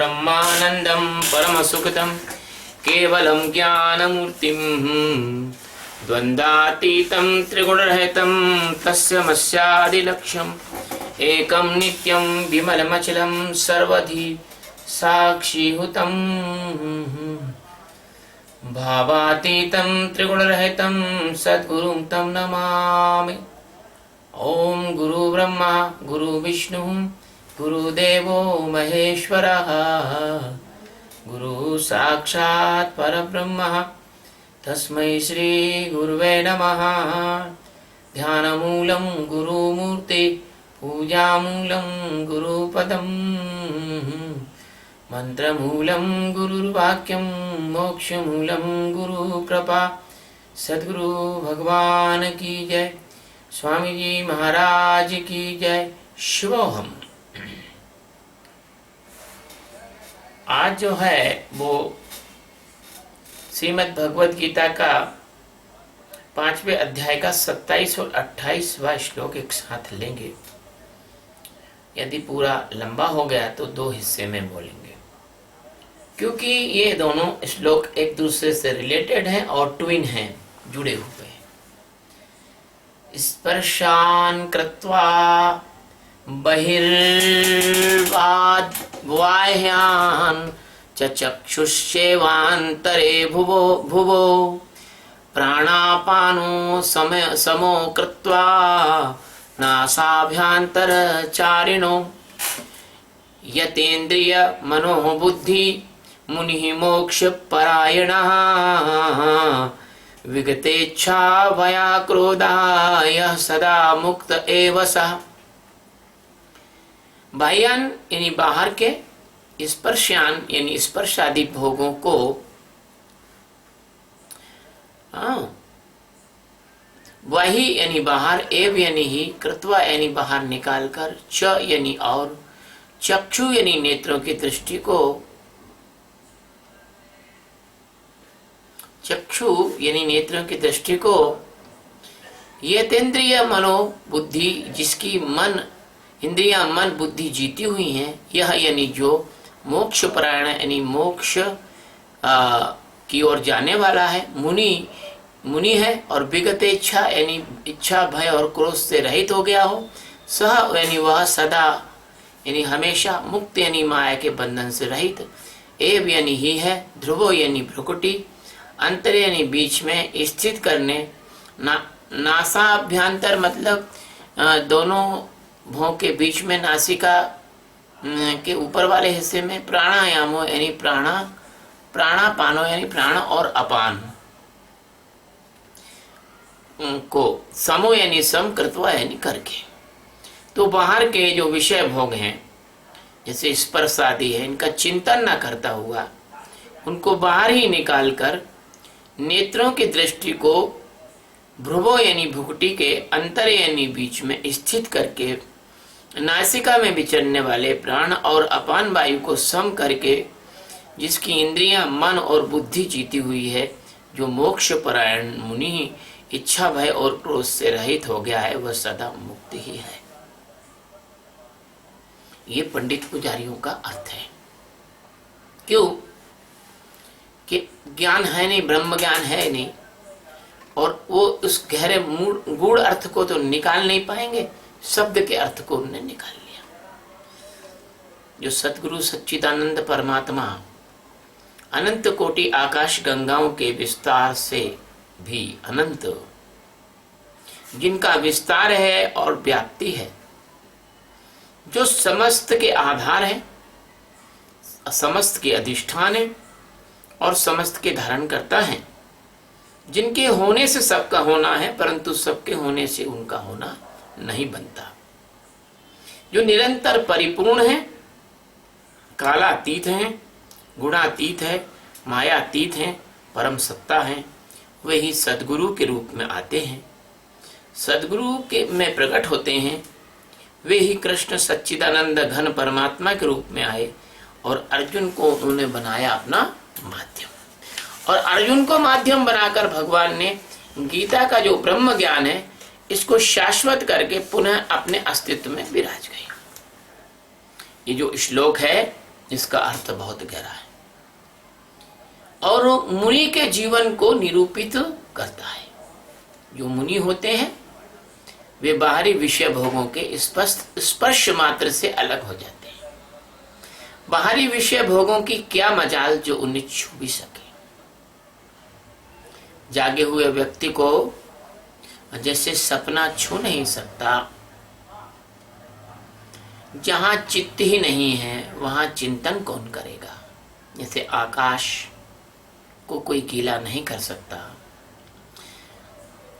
ब्रह्मानंदं परमसुखदं केवलं ज्ञानमूर्तिं द्वन्द्वातीतं त्रिगुणरहितं तस्मैवादिलक्ष्यम् एकं नित्यं विमलमचलं सर्वधि साक्षीभूतं भावातीतं त्रिगुणरहितं सद्गुरुं तं नमामि। ओम गुरु ब्रह्मा गुरु विष्णु गुरुदेवो महेश्वरः गुरु साक्षात् परब्रह्म तस्मै श्री गुरुवे नमः। ध्यानमूलं गुरुमूर्ते पूजामूलं गुरुपदं मंत्रमूलं गुरुर्वाक्यं मोक्षमूलं गुरुकृपा। सद्गुरु भगवान की जय। स्वामी जी महाराज की जय। शिवोहम। आज जो है वो श्रीमद् भगवद गीता का 5वें अध्याय का 27 और 28वां श्लोक एक साथ लेंगे। यदि पूरा लंबा हो गया तो 2 हिस्से में बोलेंगे, क्योंकि ये दोनों श्लोक एक दूसरे से रिलेटेड हैं और ट्विन हैं, जुड़े हुए हैं। स्पर्शान् कृत्वा बहिर्बाह्यान् च चक्षुश्चैवान्तरे भुवो प्राणापानो समो कृत्वा नासाभ्यन्तरचारिणो यतेन्द्रिय मनोबुद्धि मुनिः मोक्षपरायणः विगतेच्छा भया क्रोधाय सदा मुक्त एव सः। बाह्यान यानी बाहर के, स्पर्शान यानी स्पर्शादि भोगों को वही यानी बाहर, एव यानी ही, कृत्वा यानी बाहर निकालकर, च यानी और, चक्षु यानी नेत्रों की दृष्टि को, चक्षु यानी नेत्रों की दृष्टि को, यतेन्द्रिय मनो बुद्धि जिसकी मन इंद्रियां मन बुद्धि जीती हुई हैं, यह यानी जो मोक्ष परायण यानी मोक्ष की ओर जाने वाला है, मुनि है, और विगत इच्छा यानी इच्छा भय और क्रोध से रहित हो गया हो, सह यानी वह सदा यानी हमेशा, मुक्त यानी माया के बंधन से रहित, एव यानी ही है, ध्रुवो यानी भ्रुकुटी, अंतर यानी बीच में स्थित करने, नासाभ्यंतर मतलब दोनों भों के बीच में, नासिका के ऊपर वाले हिस्से में, प्राणायामो यानी प्राणापानो यानी प्राण और अपान को, समो यानी सम, कृत्वा यानी करके। तो बाहर के जो विषय भोग हैं जैसे स्पर्श आदि है, इनका चिंतन न करता हुआ उनको बाहर ही निकालकर नेत्रों की दृष्टि को भ्रुवो यानी भुकुटी के अंतर यानी बीच में स्थित करके, नासिका में विचरने वाले प्राण और अपान वायु को सम करके, जिसकी इंद्रियां मन और बुद्धि जीती हुई है, जो मोक्ष परायण मुनि इच्छा भय और क्रोध से रहित हो गया है, वह सदा मुक्त ही है। ये पंडित पुजारियों का अर्थ है। क्यों कि ज्ञान है नहीं, ब्रह्म ज्ञान है नहीं, और वो उस गहरे गूढ़ अर्थ को तो निकाल नहीं पाएंगे, शब्द के अर्थ को उन्होंने निकाल लिया। जो सतगुरु सच्चिदानंद परमात्मा अनंत कोटि आकाश गंगाओं के विस्तार से भी अनंत, जिनका विस्तार है और व्याप्ति है, जो समस्त के आधार है, समस्त के अधिष्ठान है और समस्त के धारण करता है, जिनके होने से सबका होना है, परंतु सबके होने से उनका होना नहीं बनता, जो निरंतर परिपूर्ण है, कालातीत है, गुणातीत है, मायातीत है, परम सत्ता है, वे ही सद्गुरु के रूप में आते हैं, सद्गुरु के में प्रकट होते हैं। वे ही कृष्ण सच्चिदानंद घन परमात्मा के रूप में आए और अर्जुन को उन्होंने बनाया अपना माध्यम, और अर्जुन को माध्यम बनाकर भगवान ने गीता का जो ब्रह्म ज्ञान है इसको शाश्वत करके पुनः अपने अस्तित्व में विराज गए। ये जो श्लोक है इसका अर्थ बहुत गहरा है और मुनि के जीवन को निरूपित करता है। जो मुनि होते हैं वे बाहरी विषय भोगों के स्पर्श मात्र से अलग हो जाते हैं। बाहरी विषय भोगों की क्या मजाल जो उन्हें छू भी सके। जागे हुए व्यक्ति को जैसे सपना छू नहीं सकता, जहां चित्त ही नहीं है वहां चिंतन कौन करेगा। जैसे आकाश को कोई गीला नहीं कर सकता,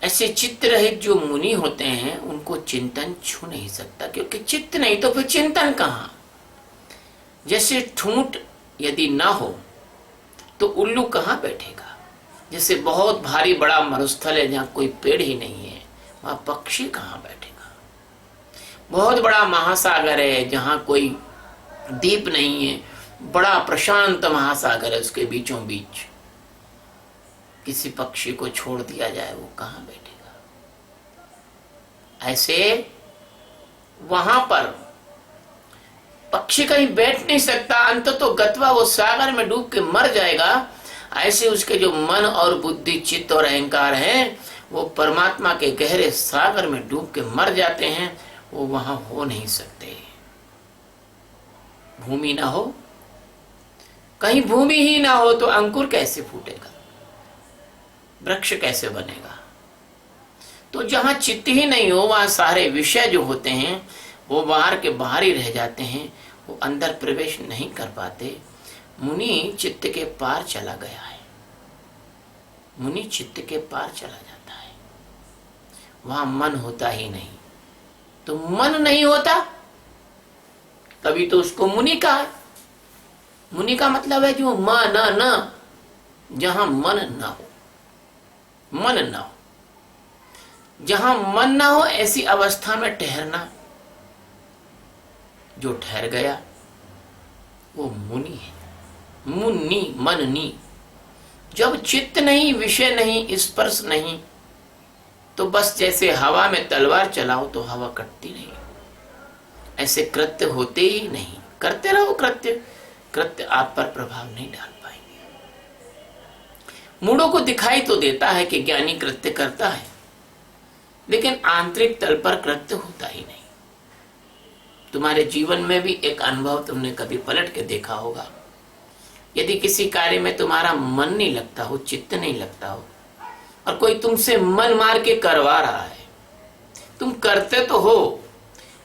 ऐसे चित्त रहित जो मुनि होते हैं उनको चिंतन छू नहीं सकता, क्योंकि चित्त नहीं तो फिर चिंतन कहां। जैसे ठूंठ यदि ना हो तो उल्लू कहां बैठेगा। जैसे बहुत भारी बड़ा मरुस्थल है जहां कोई पेड़ ही नहीं है, वहां पक्षी कहां बैठेगा। बहुत बड़ा महासागर है जहां कोई द्वीप नहीं है, बड़ा प्रशांत महासागर है, उसके बीचों बीच किसी पक्षी को छोड़ दिया जाए वो कहां बैठेगा। ऐसे वहां पर पक्षी कहीं बैठ नहीं सकता, अंत तो गत्वा वो सागर में डूब के मर जाएगा। ऐसे उसके जो मन और बुद्धि चित्त और अहंकार हैं वो परमात्मा के गहरे सागर में डूब के मर जाते हैं, वो वहां हो नहीं सकते। भूमि ना हो, कहीं भूमि ही ना हो तो अंकुर कैसे फूटेगा, वृक्ष कैसे बनेगा। तो जहां चित्त ही नहीं हो वहां सारे विषय जो होते हैं वो बाहर के बाहर ही रह जाते हैं, वो अंदर प्रवेश नहीं कर पाते। मुनि चित्त के पार चला गया है, मुनि चित्त के पार चला जाता है, वहां मन होता ही नहीं। तो मन नहीं होता तभी तो उसको मुनि कहा है। मुनि का मतलब है जो मन न, जहां मन ना हो, मन ना हो, जहां मन ना हो ऐसी अवस्था में ठहरना। जो ठहर गया वो मुनि है। मुनि मननी। जब चित्त नहीं, विषय नहीं, स्पर्श नहीं, तो बस जैसे हवा में तलवार चलाओ तो हवा कटती नहीं, ऐसे कृत्य होते ही नहीं। करते रहो कृत्य, कृत्य आप पर प्रभाव नहीं डाल पाएंगे। मूढ़ों को दिखाई तो देता है कि ज्ञानी कृत्य करता है, लेकिन आंतरिक तल पर कृत्य होता ही नहीं। तुम्हारे जीवन में भी एक अनुभव तुमने कभी पलट के देखा होगा। यदि किसी कार्य में तुम्हारा मन नहीं लगता हो, चित्त नहीं लगता हो, और कोई तुमसे मन मार के करवा रहा है, तुम करते तो हो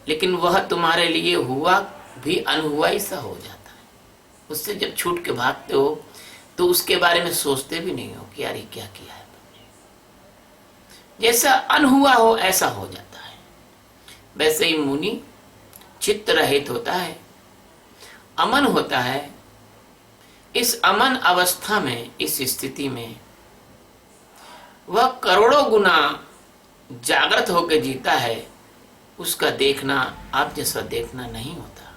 लेकिन वह तुम्हारे लिए हुआ भी अनहुआ ही सा हो जाता है। उससे जब छूट के भागते हो तो उसके बारे में सोचते भी नहीं हो कि यार ये क्या किया है। जैसा अनहुआ हो ऐसा हो जाता है। वैसे ही मुनि चित्त रहित होता है, अमन होता है। इस अमन अवस्था में, इस स्थिति में वह करोड़ों गुना जागृत होकर जीता है। उसका देखना आप जैसा देखना नहीं होता।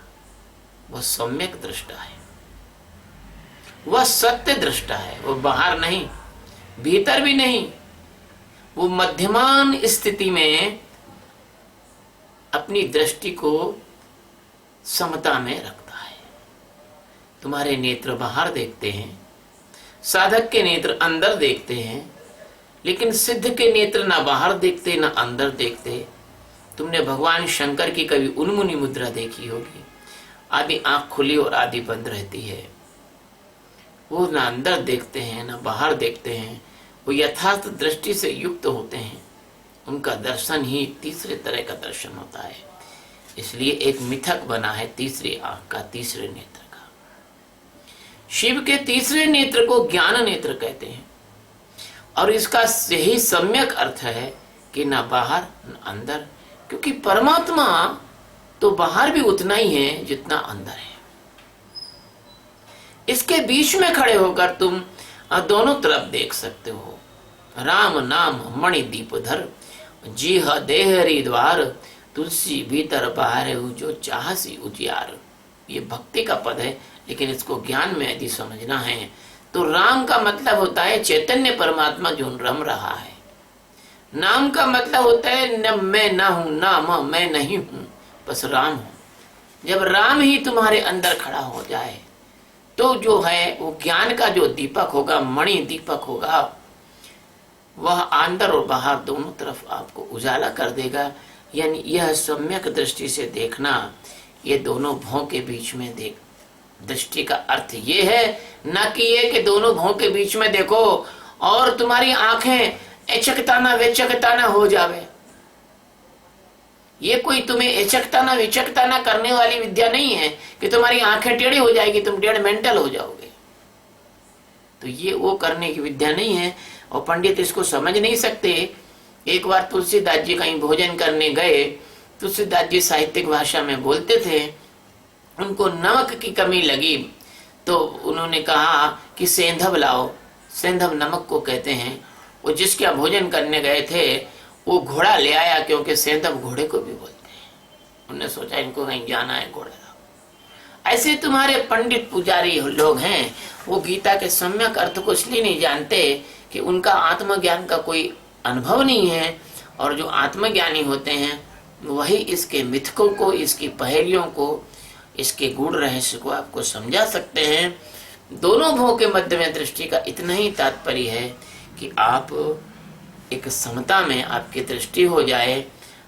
वह सम्यक दृष्टा है, वह सत्य दृष्टा है। वह बाहर नहीं, भीतर भी नहीं, वो मध्यमान स्थिति में अपनी दृष्टि को समता में रखता है। तुम्हारे नेत्र बाहर देखते हैं, साधक के नेत्र अंदर देखते हैं, लेकिन सिद्ध के नेत्र ना बाहर देखते ना अंदर देखते। तुमने भगवान शंकर की कभी उन्मुनी मुद्रा देखी होगी, आधी आंख खुली और आधी बंद रहती है। वो ना अंदर देखते हैं ना बाहर देखते हैं, वो यथार्थ दृष्टि से युक्त होते हैं। उनका दर्शन ही तीसरे तरह का दर्शन होता है। इसलिए एक मिथक बना है तीसरी आंख का, तीसरे नेत्र का। शिव के तीसरे नेत्र को ज्ञान नेत्र कहते हैं, और इसका यही सम्यक अर्थ है कि ना बाहर न अंदर, क्योंकि परमात्मा तो बाहर भी उतना ही है जितना अंदर है। इसके बीच में खड़े होकर तुम दोनों तरफ देख सकते हो। राम नाम मणि दीप धर, जी ह देहरी द्वार, तुलसी भीतर बाहर जो चाहसी उजियार। ये भक्ति का पद है, लेकिन इसको ज्ञान में यदि समझना है तो राम का मतलब होता है चैतन्य परमात्मा जो रम रहा है। नाम का मतलब होता है न मैं ना हूं, ना मैं नहीं हूं, बस राम हूं। जब राम ही तुम्हारे अंदर खड़ा हो जाए तो जो है वो ज्ञान का जो दीपक होगा, मणि दीपक होगा, वह अंदर और बाहर दोनों तरफ आपको उजाला कर देगा। यानी यह सम्यक दृष्टि से देखना, ये दोनों भों के बीच में देख, दृष्टि का अर्थ ये है, न कि ये कि दोनों भों के बीच में देखो और तुम्हारी आंखें एचकताना वेचकताना हो जावे। ये कोई तुम्हें एचकताना विचकताना करने वाली विद्या नहीं है कि तुम्हारी आंखें टेढ़ी हो जाएगी, तुम डेढ़ मेंटल हो जाओगे। तो ये वो करने की विद्या नहीं है और पंडित इसको समझ नहीं सकते। एक बार तुलसीदास जी कहीं भोजन करने गए, तुलसीदास जी साहित्यिक भाषा में बोलते थे, उनको नमक की कमी लगी तो उन्होंने कहा कि सेंधव लाओ। सेंधव नमक को कहते हैं। वो जिसके यहाँ भोजन करने गए थे वो घोड़ा ले आया, क्योंकि सेंधव घोड़े को भी बोलते हैं। उन्होंने सोचा इनको कहीं जाना है, घोड़ा लाओ। ऐसे तुम्हारे पंडित पुजारी लोग हैं, वो गीता के सम्यक अर्थ को इसलिए नहीं जानते कि उनका आत्मज्ञान का कोई अनुभव नहीं है, और जो आत्मज्ञानी होते हैं वही इसके मिथकों को, इसकी पहेलियों को, इसके गूढ़ रहस्य को आपको समझा सकते हैं। दोनों भों के मध्य में दृष्टि का इतना ही तात्पर्य है कि आप एक समता में आपकी दृष्टि हो जाए,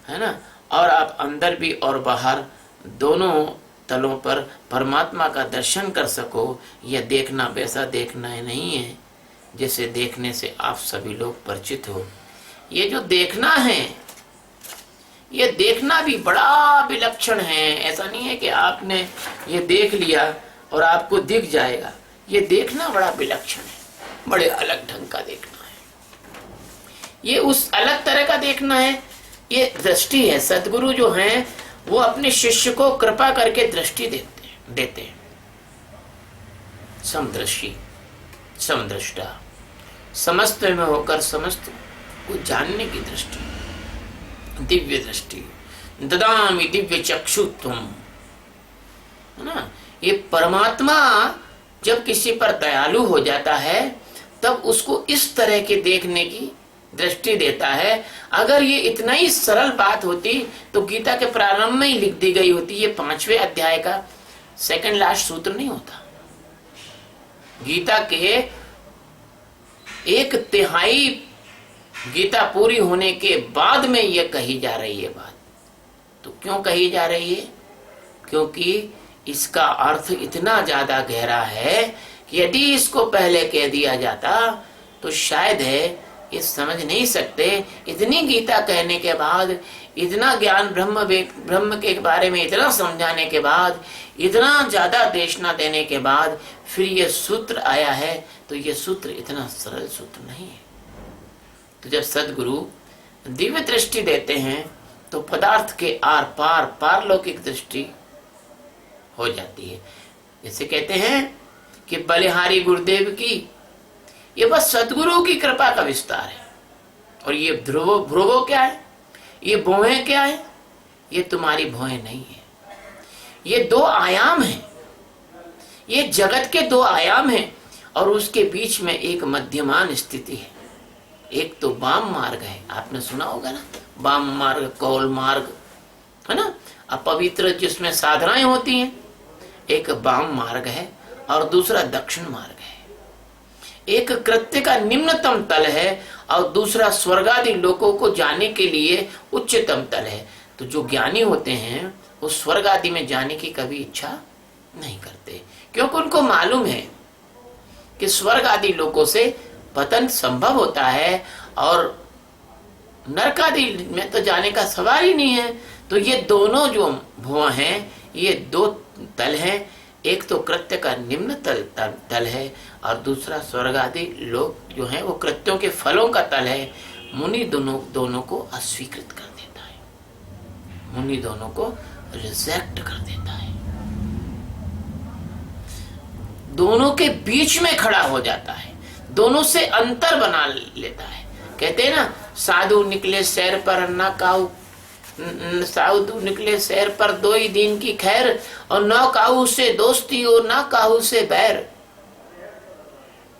है ना, और आप अंदर भी और बाहर दोनों तलों पर परमात्मा का दर्शन कर सको। यह देखना वैसा देखना नहीं है जैसे देखने से आप सभी लोग परिचित हो। ये जो देखना है, ये देखना भी बड़ा विलक्षण है। ऐसा नहीं है कि आपने ये देख लिया और आपको दिख जाएगा। ये देखना बड़ा विलक्षण है, बड़े अलग ढंग का देखना है। ये उस अलग तरह का देखना है, ये दृष्टि है। सद्गुरु जो हैं वो अपने शिष्य को कृपा करके दृष्टि देते हैं। समदृष्टि, समदृष्टा, समस्त में होकर समस्त को जानने की दृष्टि, दिव्य दृष्टि। ददामि दिव्य चक्षु तुम, है ना। ये परमात्मा जब किसी पर दयालु हो जाता है तब उसको इस तरह के देखने की दृष्टि देता है। अगर ये इतना ही सरल बात होती तो गीता के प्रारंभ में ही लिख दी गई होती। ये 5वें अध्याय का सेकंड लास्ट सूत्र नहीं होता। गीता के 1/3 गीता पूरी होने के बाद में ये कही जा रही है बात। तो क्यों कही जा रही है? क्योंकि इसका अर्थ इतना ज्यादा गहरा है कि यदि इसको पहले कह दिया जाता तो शायद है ये समझ नहीं सकते। इतनी गीता कहने के बाद, इतना ज्ञान ब्रह्म के बारे में इतना समझाने के बाद, इतना ज्यादा देशना देने के बाद फिर ये सूत्र आया है, तो ये सूत्र इतना सरल सूत्र नहीं है। तो जब सद्गुरु दिव्य दृष्टि देते हैं तो पदार्थ के आर पार पारलौकिक दृष्टि हो जाती है। जैसे कहते हैं कि बलिहारी गुरुदेव की, ये बस सद्गुरु की कृपा का विस्तार है। और ये ध्रुवो क्या है, ये भौहें क्या है? ये तुम्हारी भौहें नहीं है। ये 2 आयाम है, ये जगत के 2 आयाम है और उसके बीच में एक मध्यमान स्थिति है। एक तो वाम मार्ग है, आपने सुना होगा ना, वाम मार्ग, कौल मार्ग, है ना, अपवित्र जिसमें साधनाएं होती हैं। एक वाम मार्ग है और दूसरा दक्षिण मार्ग है। एक कृत्य का निम्नतम तल है और दूसरा स्वर्गादि लोकों को जाने के लिए उच्चतम तल है। तो जो ज्ञानी होते हैं वो स्वर्ग आदि में जाने की कभी इच्छा नहीं करते, क्योंकि उनको मालूम है कि स्वर्ग आदि लोकों से पतन संभव होता है और नरक आदि में तो जाने का सवाल ही नहीं है। तो ये दोनों जो भुवन हैं, ये 2 तल हैं। एक तो कृत्य का निम्न तल है और दूसरा स्वर्ग आदि लोग जो हैं वो कृत्यों के फलों का तल है। मुनि दोनों को अस्वीकृत कर देता है, मुनि दोनों को रिजेक्ट कर देता है, दोनों के बीच में खड़ा हो जाता है, दोनों से अंतर बना लेता है। कहते हैं ना, साधु निकले सैर पर न काऊ, साधु निकले सैर पर 2 ही दिन की खैर, और न काहू से दोस्ती और न काहू से बैर।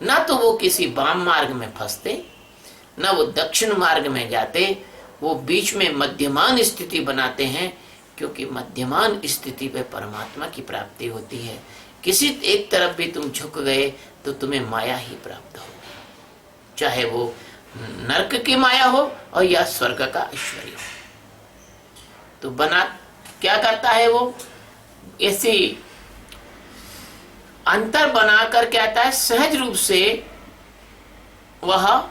ना तो वो किसी वाम मार्ग में फंसते, ना वो दक्षिण मार्ग में जाते, वो बीच में मध्यमान स्थिति बनाते हैं। क्योंकि मध्यमान स्थिति पे परमात्मा की प्राप्ति होती है। किसी एक तरफ भी तुम झुक गए तो तुम्हें माया ही प्राप्त होगी, चाहे वो नरक की माया हो और या स्वर्ग का ऐश्वर्य हो। तो बना क्या करता है वो, ऐसी अंतर बनाकर क्या आता है, सहज रूप से वह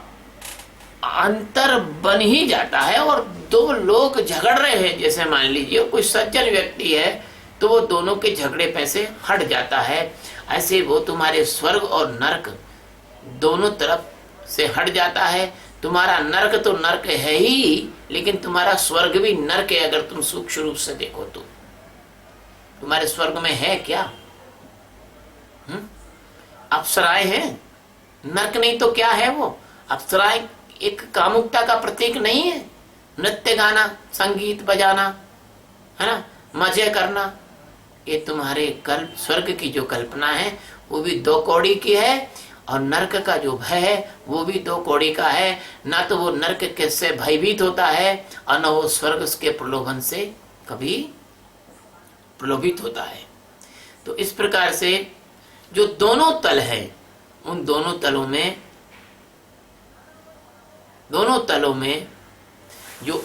अंतर बन ही जाता है। और दो लोग झगड़ रहे हैं, जैसे मान लीजिए कोई सज्जन व्यक्ति है तो वो दोनों के झगड़े पे से हट जाता है। ऐसे वो तुम्हारे स्वर्ग और नरक दोनों तरफ से हट जाता है। तुम्हारा नरक तो नरक है ही, लेकिन तुम्हारा स्वर्ग भी नरक है। अगर तुम सूक्ष्म रूप से देखो तो तुम्हारे स्वर्ग में है क्या, अप्सराएं हैं, नरक नहीं तो क्या है वो। अप्सराएं एक कामुकता का प्रतीक नहीं है, नृत्य गाना, संगीत बजाना, है ना, मजे करना, ये तुम्हारे कल्प स्वर्ग की जो कल्पना है वो भी 2 कौड़ी की है, और नरक का जो भय है वो भी 2 कौड़ी का है। ना तो वो नरक के से भयभीत होता है और न वो स्वर्ग के प्रलोभन से कभी प्रलोभित होता है। तो इस प्रकार से जो दोनों तल है, उन दोनों तलों में जो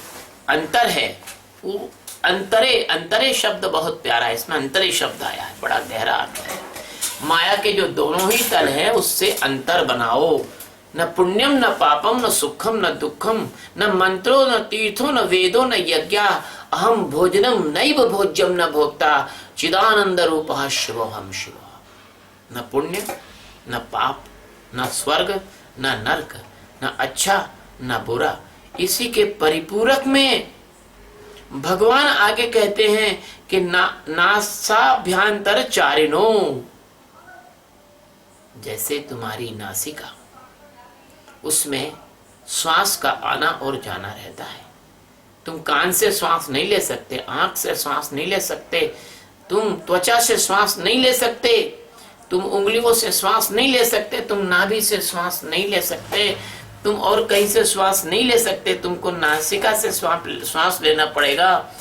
अंतर है वो अंतरे शब्द बहुत प्यारा है, इसमें अंतरे शब्द आया है, बड़ा गहरा अर्थ है। माया के जो दोनों ही तल हैं उससे अंतर बनाओ। न पुण्यम न पापम न सुखम न दुखम, न मंत्रो न तीर्थो न वेदो न यज्ञ, अहम भोजनम नैव भोज्यम न भोक्ता, चिदानंद रूपः शिवोहम शिव। न पुण्य न पाप न स्वर्ग न नरक, न अच्छा न बुरा, इसी के परिपूरक में भगवान आगे कहते हैं कि नासाभ्यांतर चारिणो, जैसे तुम्हारी नासिका, उसमें श्वास का आना और जाना रहता है। तुम कान से श्वास नहीं ले सकते, आंख से श्वास नहीं ले सकते, तुम त्वचा से श्वास नहीं ले सकते, तुम उंगलियों से श्वास नहीं ले सकते, तुम नाभि से श्वास नहीं ले सकते, तुम और कहीं से श्वास नहीं ले सकते, तुमको नासिका से श्वास लेना पड़ेगा।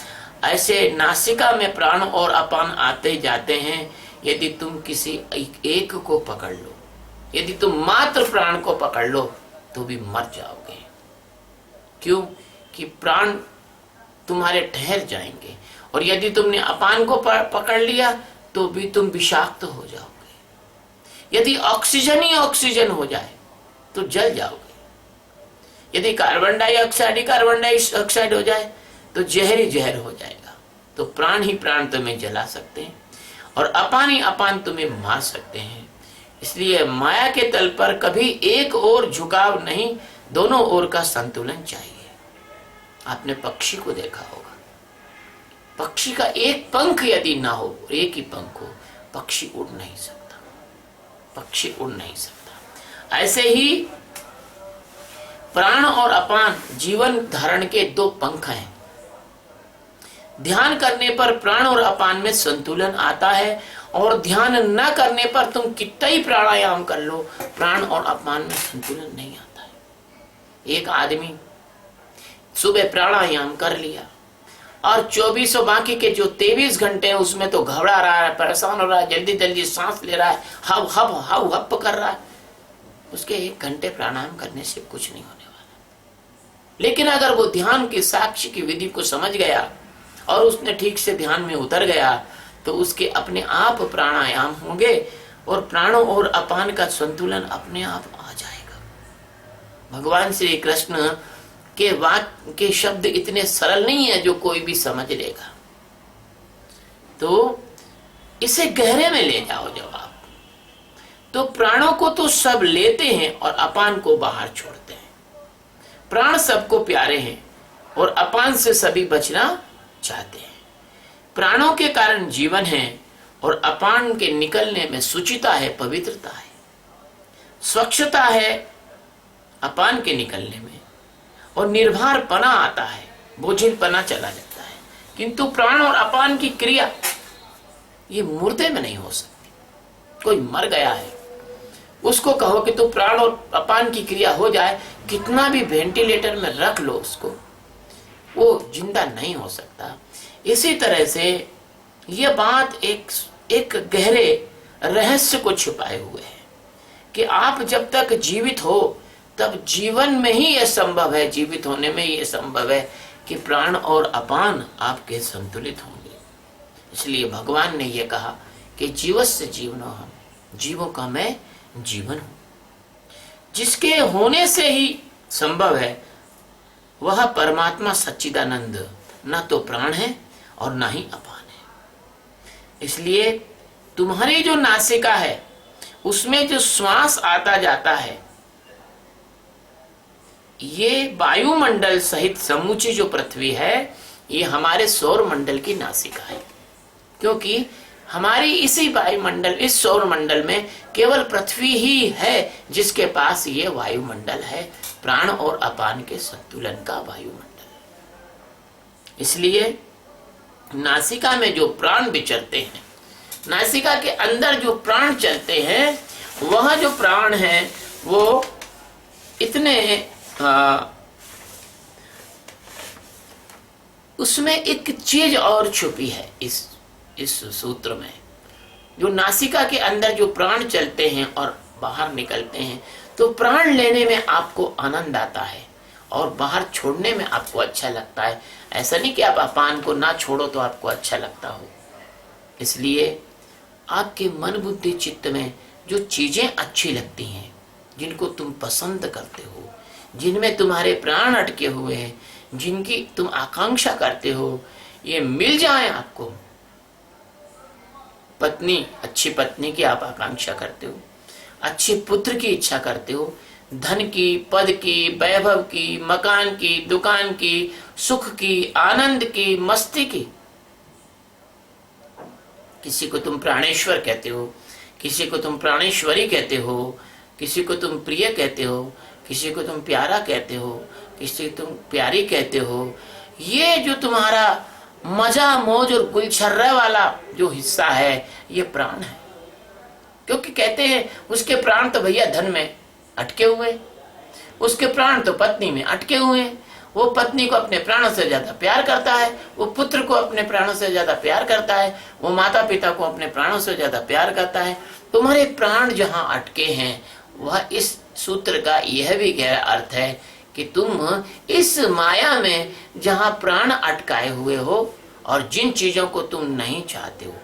ऐसे नासिका में प्राण और अपान आते जाते हैं। यदि तुम किसी एक को पकड़ लो, यदि तुम मात्र प्राण को पकड़ लो तो भी मर जाओगे। क्यों कि प्राण तुम्हारे ठहर जाएंगे, और यदि तुमने अपान को पकड़ लिया तो भी तुम विषाक्त हो जाओगे। यदि ऑक्सीजन ही ऑक्सीजन हो जाए तो जल जाओगे। यदि कार्बन डाइऑक्साइड हो जाए तो जहर ही जहर हो जाएगा। तो प्राण ही प्राण तुम्हें जला सकते हैं और अपान ही अपान तुम्हें मार सकते हैं। इसलिए माया के तल पर कभी एक ओर झुकाव नहीं, दोनों ओर का संतुलन चाहिए। आपने पक्षी को देखा होगा, पक्षी का एक पंख यदि ना हो, एक ही पंख हो, पक्षी उड़ नहीं सकता, पक्षी उड़ नहीं सकता। ऐसे ही प्राण और अपान जीवन धारण के 2 पंख हैं। ध्यान करने पर प्राण और अपान में संतुलन आता है, और ध्यान न करने पर तुम कितना ही प्राणायाम कर लो, प्राण और अपान में संतुलन नहीं आता है। एक आदमी सुबह प्राणायाम कर लिया और 24 बाकी के जो 23 घंटे हैं उसमें तो घबरा रहा है, परेशान हो रहा है, जल्दी जल्दी सांस ले रहा है, हव हव हव हप कर रहा है, उसके 1 घंटे प्राणायाम करने से कुछ नहीं होने वाला। लेकिन अगर वो ध्यान की साक्ष्य की विधि को समझ गया और उसने ठीक से ध्यान में उतर गया तो उसके अपने आप प्राणायाम होंगे और प्राणों और अपान का संतुलन अपने आप आ जाएगा। भगवान श्री कृष्ण के वाक्य के शब्द इतने सरल नहीं है जो कोई भी समझ लेगा। तो इसे गहरे में ले जाओ जब आप, तो प्राणों को तो सब लेते हैं और अपान को बाहर छोड़ते हैं। प्राण सबको प्यारे हैं और अपान से सभी बचना चाहते हैं। प्राणों के कारण जीवन है और अपान के निकलने में शुचिता है, पवित्रता है, स्वच्छता है अपान के निकलने में, और निर्भरपना आता है, बोझिलपना चला जाता है। किंतु प्राण और अपान की क्रिया ये मुर्दे में नहीं हो सकती। कोई मर गया है, उसको कहो कि तू प्राण और अपान की क्रिया हो जाए, कितना भी वेंटिलेटर में रख लो उसको, वो जिंदा नहीं हो सकता। इसी तरह से यह बात एक गहरे रहस्य को छुपाए हुए है कि आप जब तक जीवित हो तब जीवन में ही यह संभव है, जीवित होने में यह संभव है कि प्राण और अपान आपके संतुलित होंगे। इसलिए भगवान ने यह कहा कि जीवस्य जीवनो हम, जीवों का मैं जीवन हूं। जिसके होने से ही संभव है वह परमात्मा सच्चिदानंद ना तो प्राण है और ना ही अपान है। इसलिए तुम्हारी जो नासिका है उसमें जो श्वास आता जाता है, ये वायुमंडल सहित समूची जो पृथ्वी है ये हमारे सौर मंडल की नासिका है, क्योंकि हमारी इसी वायुमंडल, इस सौर मंडल में केवल पृथ्वी ही है जिसके पास ये वायुमंडल है, प्राण और अपान के संतुलन का वायुमंडल। इसलिए नासिका में जो प्राण विचरते हैं, नासिका के अंदर जो प्राण चलते हैं, वह जो प्राण है वो इतने उसमें एक चीज और छुपी है इस सूत्र में। जो नासिका के अंदर जो प्राण चलते हैं और बाहर निकलते हैं तो प्राण लेने में आपको आनंद आता है और बाहर छोड़ने में आपको अच्छा लगता है। ऐसा नहीं कि आप अपान को ना छोड़ो तो आपको अच्छा लगता हो। इसलिए आपके मन बुद्धि चित्त में जो चीजें अच्छी लगती हैं, जिनको तुम पसंद करते हो, जिनमें तुम्हारे प्राण अटके हुए हैं, जिनकी तुम आकांक्षा करते हो, ये मिल जाए आपको। पत्नी, अच्छी पत्नी की आप आकांक्षा करते हो, अच्छे पुत्र की इच्छा करते हो, धन की, पद की, वैभव की, मकान की, दुकान की, सुख की, आनंद की, मस्ती की। किसी को तुम प्राणेश्वर कहते हो, किसी को तुम प्राणेश्वरी कहते हो, किसी को तुम प्रिय कहते हो, किसी को तुम प्यारा कहते हो, किसी को तुम प्यारी कहते हो। ये जो तुम्हारा मजा मौज और गुलछर्रा वाला जो हिस्सा है ये प्राण है, क्योंकि कहते हैं उसके प्राण तो भैया धन में अटके हुए, उसके प्राण तो पत्नी में अटके हुए हैं। वो पत्नी को अपने प्राणों से ज्यादा प्यार करता है, वो पुत्र को अपने प्राणों से ज्यादा प्यार करता है, वो माता पिता को अपने प्राणों से ज्यादा प्यार करता है। तुम्हारे प्राण जहां अटके हैं वह इस सूत्र का यह भी गहरा अर्थ है कि तुम इस माया में जहां प्राण अटकाए हुए हो और जिन चीजों को तुम नहीं चाहते हो,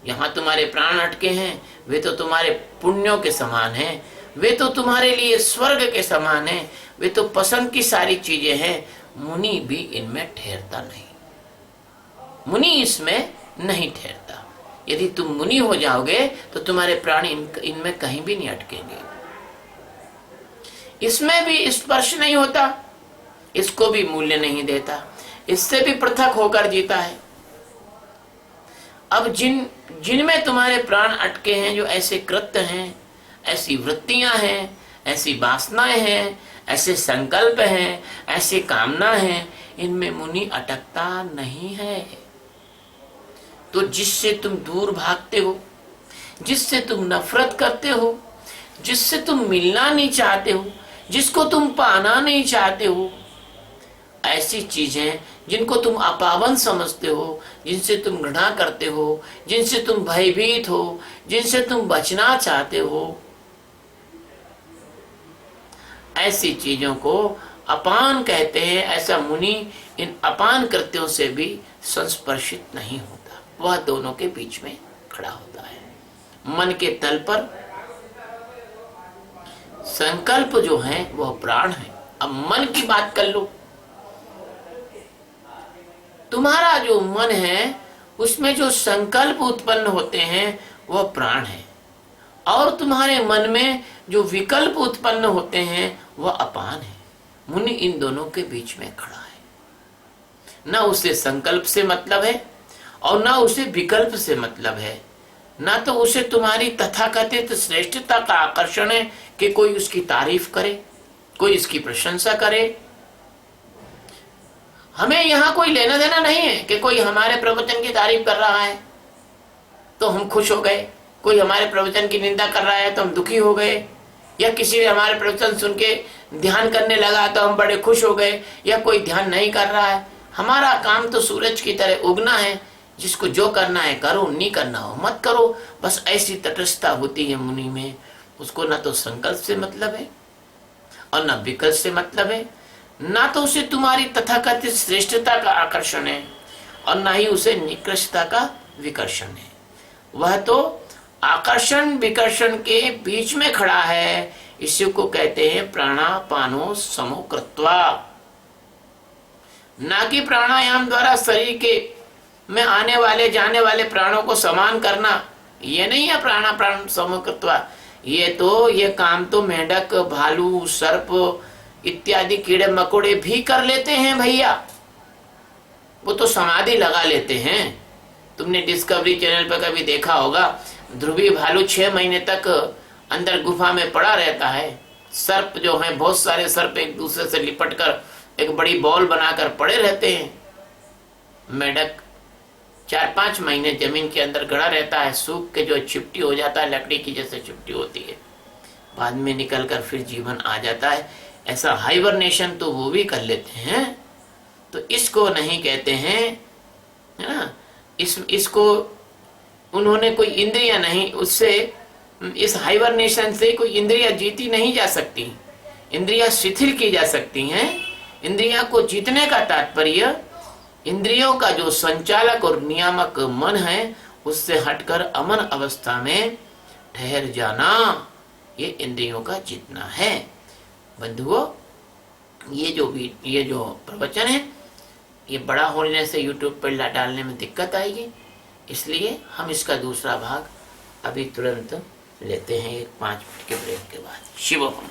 यहाँ तुम्हारे प्राण अटके हैं, वे तो तुम्हारे पुण्यों के समान हैं, वे तो तुम्हारे लिए स्वर्ग के समान हैं, वे तो पसंद की सारी चीजें हैं। मुनि भी इनमें ठहरता नहीं, मुनि इसमें नहीं ठहरता। यदि तुम मुनि हो जाओगे तो तुम्हारे प्राण इनमें कहीं भी नहीं अटकेंगे। इसमें भी स्पर्श नहीं होता, इसको भी मूल्य नहीं देता, इससे भी पृथक होकर जीता है। अब जिनमें तुम्हारे प्राण अटके हैं, जो ऐसे कृत्य हैं, ऐसी वृत्तियां हैं, ऐसी वासनाएं हैं, ऐसे संकल्प हैं, ऐसी कामना हैं, इनमें मुनि अटकता नहीं है। तो जिससे तुम दूर भागते हो, जिससे तुम नफरत करते हो, जिससे तुम मिलना नहीं चाहते हो, जिसको तुम पाना नहीं चाहते हो, ऐसी चीजें जिनको तुम अपावन समझते हो, जिनसे तुम घृणा करते हो, जिनसे तुम भयभीत हो, जिनसे तुम बचना चाहते हो, ऐसी चीजों को अपान कहते हैं। ऐसा मुनि इन अपान कृत्यों से भी संस्पर्शित नहीं होता, वह दोनों के बीच में खड़ा होता है। मन के तल पर संकल्प जो है वह प्राण है। अब मन की बात कर लो, तुम्हारा जो मन है उसमें जो संकल्प उत्पन्न होते हैं वह प्राण है, और तुम्हारे मन में जो विकल्प उत्पन्न होते हैं वह अपान है। मुनि इन दोनों के बीच में खड़ा है। ना उसे संकल्प से मतलब है और ना उसे विकल्प से मतलब है, ना तो उसे तुम्हारी तथाकथित श्रेष्ठता का आकर्षण है कि कोई उसकी तारीफ करे, कोई इसकी प्रशंसा करे। हमें यहाँ कोई लेना देना नहीं है कि कोई हमारे प्रवचन की तारीफ कर रहा है तो हम खुश हो गए, कोई हमारे प्रवचन की निंदा कर रहा है तो हम दुखी हो गए, या किसी ने हमारे प्रवचन सुन के ध्यान करने लगा तो हम बड़े खुश हो गए, या कोई ध्यान नहीं कर रहा है। हमारा काम तो सूरज की तरह उगना है, जिसको जो करना है करो, नहीं करना हो मत करो। बस ऐसी तटस्थता होती है मुनि में। उसको ना तो संकल्प से मतलब है और ना विकल्प से मतलब है, ना तो उसे तुम्हारी तथाकथित श्रेष्ठता का आकर्षण है और ना ही उसे निकृष्टता का विकर्षण है। वह तो आकर्षण विकर्षण के बीच में खड़ा है। इसी को कहते हैं प्राणापानो समो कृत्वा। ना कि प्राणायाम द्वारा शरीर के में आने वाले जाने वाले प्राणों को समान करना, ये नहीं है प्राणापान समो कृत्वा। ये काम तो मेंढक, भालू, सर्प इत्यादि कीड़े मकोड़े भी कर लेते हैं भैया। वो तो समाधि लगा लेते हैं। तुमने डिस्कवरी चैनल पर कभी देखा होगा, ध्रुवी भालू 6 महीने तक अंदर गुफा में पड़ा रहता है। सर्प जो है, बहुत सारे सर्प एक दूसरे से लिपट कर एक बड़ी बॉल बनाकर पड़े रहते हैं। मेंढक 4-5 महीने जमीन के अंदर गड़ा रहता है, सूख के जो चिपटी हो जाता है, लकड़ी की जैसे चिपटी होती है, बाद में निकलकर फिर जीवन आ जाता है। ऐसा हाइबरनेशन तो वो भी कर लेते हैं। तो इसको नहीं कहते हैं, है ना, इसको उन्होंने कोई इंद्रिया नहीं, उससे इस हाइबरनेशन से कोई इंद्रिया जीती नहीं जा सकती। इंद्रिया शिथिल की जा सकती हैं। इंद्रिया को जीतने का तात्पर्य इंद्रियों का जो संचालक और नियामक मन है, उससे हटकर अमन अवस्था में ठहर जाना, ये इंद्रियों का जीतना है। बंधुओं, ये जो प्रवचन है, ये बड़ा होने से YouTube पर डालने में दिक्कत आएगी, इसलिए हम इसका दूसरा भाग अभी तुरंत लेते हैं, एक 5 मिनट के ब्रेक के बाद। शिवोहम।